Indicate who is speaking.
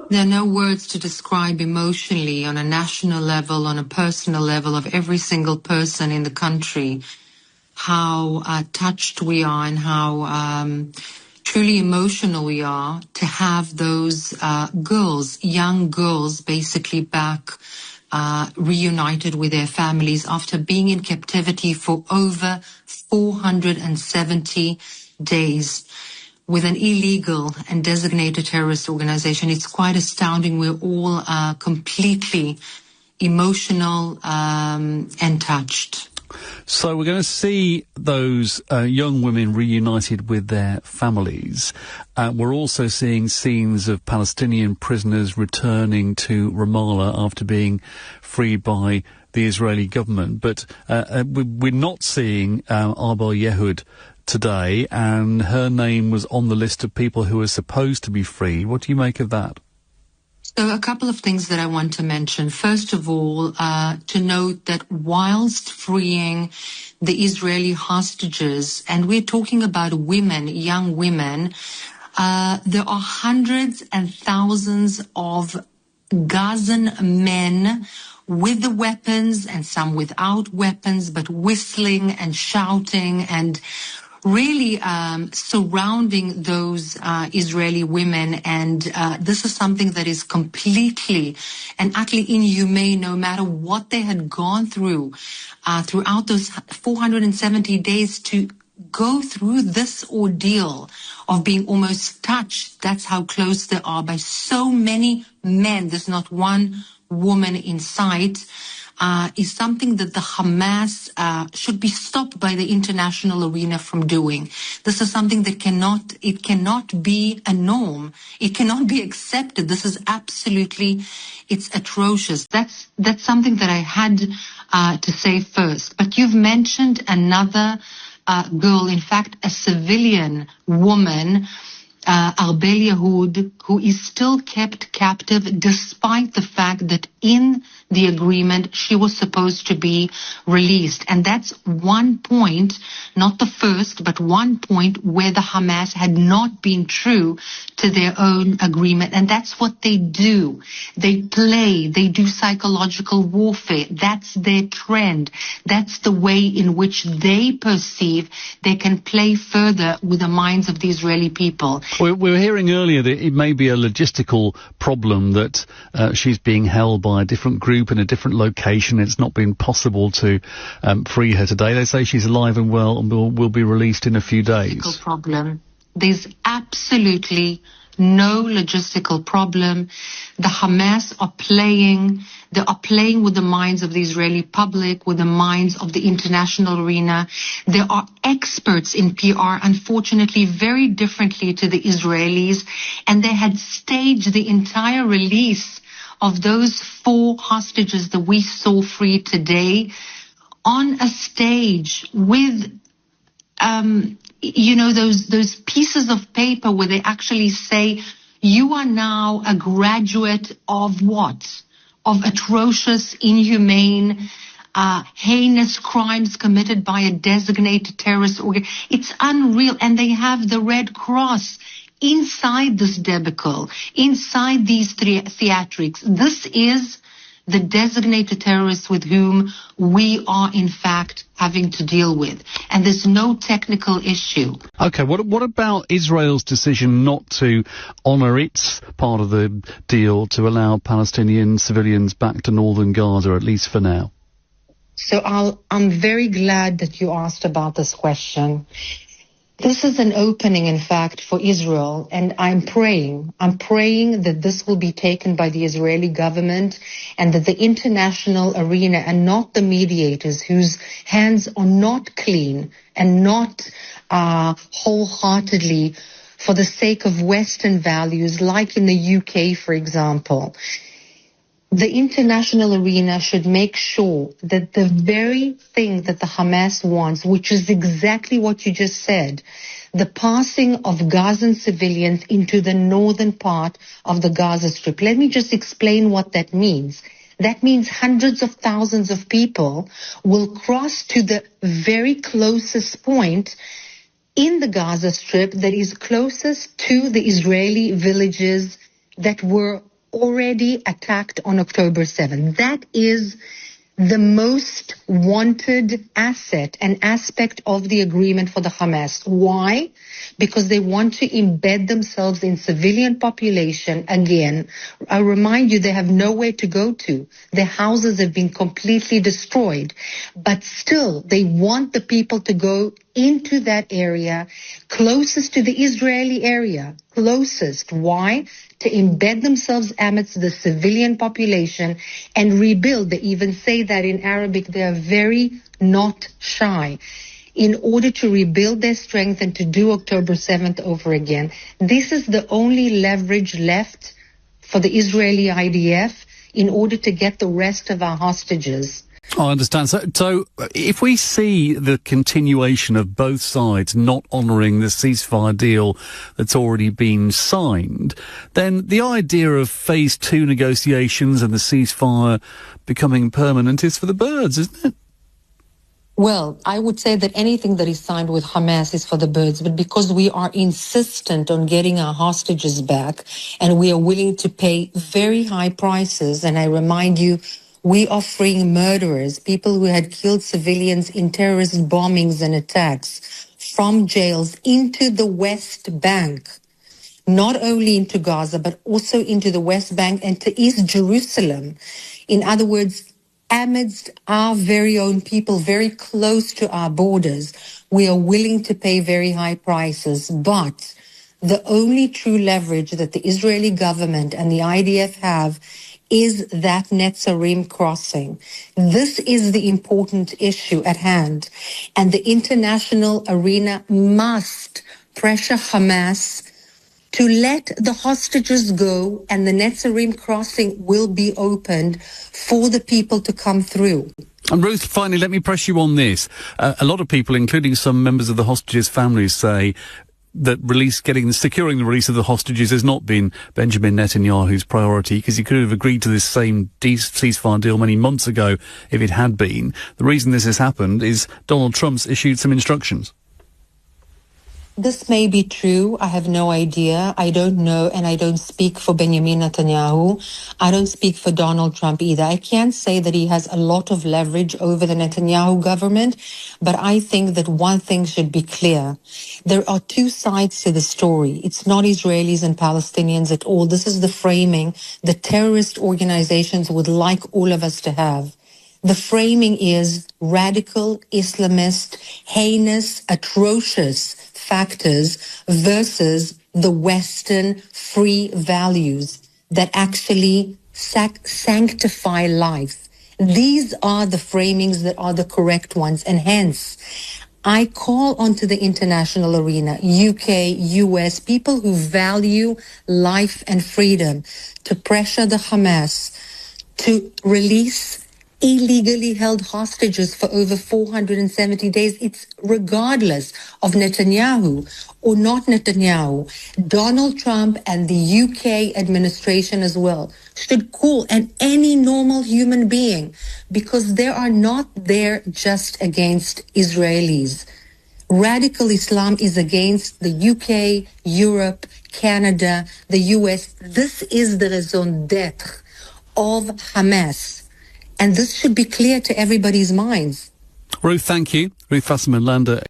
Speaker 1: There are no words to describe emotionally on a national level, on a personal level of every single person in the country, how touched we are and how truly emotional we are to have those girls, young girls, basically back reunited with their families after being in captivity for over 470 days with an illegal and designated terrorist organization. It's quite astounding. We're all completely emotional and touched.
Speaker 2: So we're going to see those young women reunited with their families. We're also seeing scenes of Palestinian prisoners returning to Ramallah after being freed by the Israeli government. But we're not seeing Arbel Yehud today, and her name was on the list of people who are supposed to be freed. What do you make of that?
Speaker 1: So a couple of things that I want to mention. First of all, to note that whilst freeing the Israeli hostages, and we're talking about women, young women, there are hundreds and thousands of Gazan men with the weapons and some without weapons, but whistling and shouting and really surrounding those Israeli women. And this is something that is completely and utterly inhumane, no matter what they had gone through throughout those 470 days to go through this ordeal of being almost touched. That's how close they are by so many men. There's not one woman in sight. Is something that the Hamas should be stopped by the international arena from doing. This is something that cannot be a norm. It cannot be accepted. This is absolutely, it's atrocious. That's something that I had to say first. But you've mentioned another girl, in fact, a civilian woman, Arbel Yehud, who is still kept captive despite the fact that in the agreement she was supposed to be released. And that's one point, not the first, but one point where the Hamas had not been true to their own agreement. And that's what they do. They play, they do psychological warfare. That's their trend. That's the way in which they perceive they can play further with the minds of the Israeli people.
Speaker 2: We were hearing earlier that it may be a logistical problem that she's being held by a different group in a different location. It's not been possible to free her today. They say she's alive and well and will be released in a few days.
Speaker 1: Problem. There's absolutely no logistical problem. The Hamas are playing. They are playing with the minds of the Israeli public, with the minds of the international arena. There are experts in PR, unfortunately, very differently to the Israelis, and they had staged the entire release of those 4 hostages that we saw free today on a stage with those pieces of paper where they actually say, you are now a graduate of what? Of atrocious, inhumane, heinous crimes committed by a designated terrorist organization. It's unreal. And they have the Red Cross inside this debacle, inside these theatrics. This is the designated terrorists with whom we are, in fact, having to deal with. And there's no technical issue.
Speaker 2: Okay, what about Israel's decision not to honour its part of the deal to allow Palestinian civilians back to northern Gaza, at least for now?
Speaker 1: So I'm very glad that you asked about this question. This is an opening, in fact, for Israel, and I'm praying that this will be taken by the Israeli government and that the international arena and not the mediators whose hands are not clean and not wholeheartedly for the sake of Western values, like in the UK, for example. The international arena should make sure that the very thing that the Hamas wants, which is exactly what you just said, the passing of Gazan civilians into the northern part of the Gaza Strip. Let me just explain what that means. That means hundreds of thousands of people will cross to the very closest point in the Gaza Strip that is closest to the Israeli villages that were already attacked on October 7th. That is the most wanted asset and aspect of the agreement for the Hamas. Why? Because they want to embed themselves in civilian population again. I remind you, they have nowhere to go to. Their houses have been completely destroyed. But still, they want the people to go into that area closest to the Israeli area. Closest. Why? To embed themselves amidst the civilian population and rebuild. They even say that in Arabic, they are very not shy in order to rebuild their strength and to do October 7th over again. This is the only leverage left for the Israeli IDF in order to get the rest of our hostages.
Speaker 2: I understand. So if we see the continuation of both sides not honouring the ceasefire deal that's already been signed, then the idea of phase 2 negotiations and the ceasefire becoming permanent is for the birds, isn't it?
Speaker 1: Well, I would say that anything that is signed with Hamas is for the birds, but because we are insistent on getting our hostages back and we are willing to pay very high prices, and I remind you, we are freeing murderers, people who had killed civilians in terrorist bombings and attacks, from jails into the West Bank, not only into Gaza, but also into the West Bank and to East Jerusalem. In other words, amidst our very own people, very close to our borders, we are willing to pay very high prices. But the only true leverage that the Israeli government and the IDF have is that Netzarim crossing. This is the important issue at hand. And the international arena must pressure Hamas to let the hostages go, and the Netzarim crossing will be opened for the people to come through.
Speaker 2: And Ruth, finally, let me press you on this. A lot of people, including some members of the hostages' families, say that securing the release of the hostages has not been Benjamin Netanyahu's priority, because he could have agreed to this same ceasefire deal many months ago if it had been. The reason this has happened is Donald Trump's issued some instructions.
Speaker 1: This may be true. I have no idea. I don't know, and I don't speak for Benjamin Netanyahu. I don't speak for Donald Trump either. I can't say that he has a lot of leverage over the Netanyahu government, but I think that one thing should be clear. There are two sides to the story. It's not Israelis and Palestinians at all. This is the framing the terrorist organizations would like all of us to have. The framing is radical, Islamist, heinous, atrocious factors versus the Western free values that actually sanctify life. These are the framings that are the correct ones, and hence I call onto the international arena, UK, US, people who value life and freedom, to pressure the Hamas to release illegally held hostages for over 470 days. It's regardless of Netanyahu or not Netanyahu. Donald Trump and the UK administration as well should call, and any normal human being, because they are not there just against Israelis. Radical Islam is against the UK, Europe, Canada, the US. This is the raison d'etre of Hamas. And this should be clear to everybody's minds.
Speaker 2: Ruth, thank you. Ruth Wasserman Lande.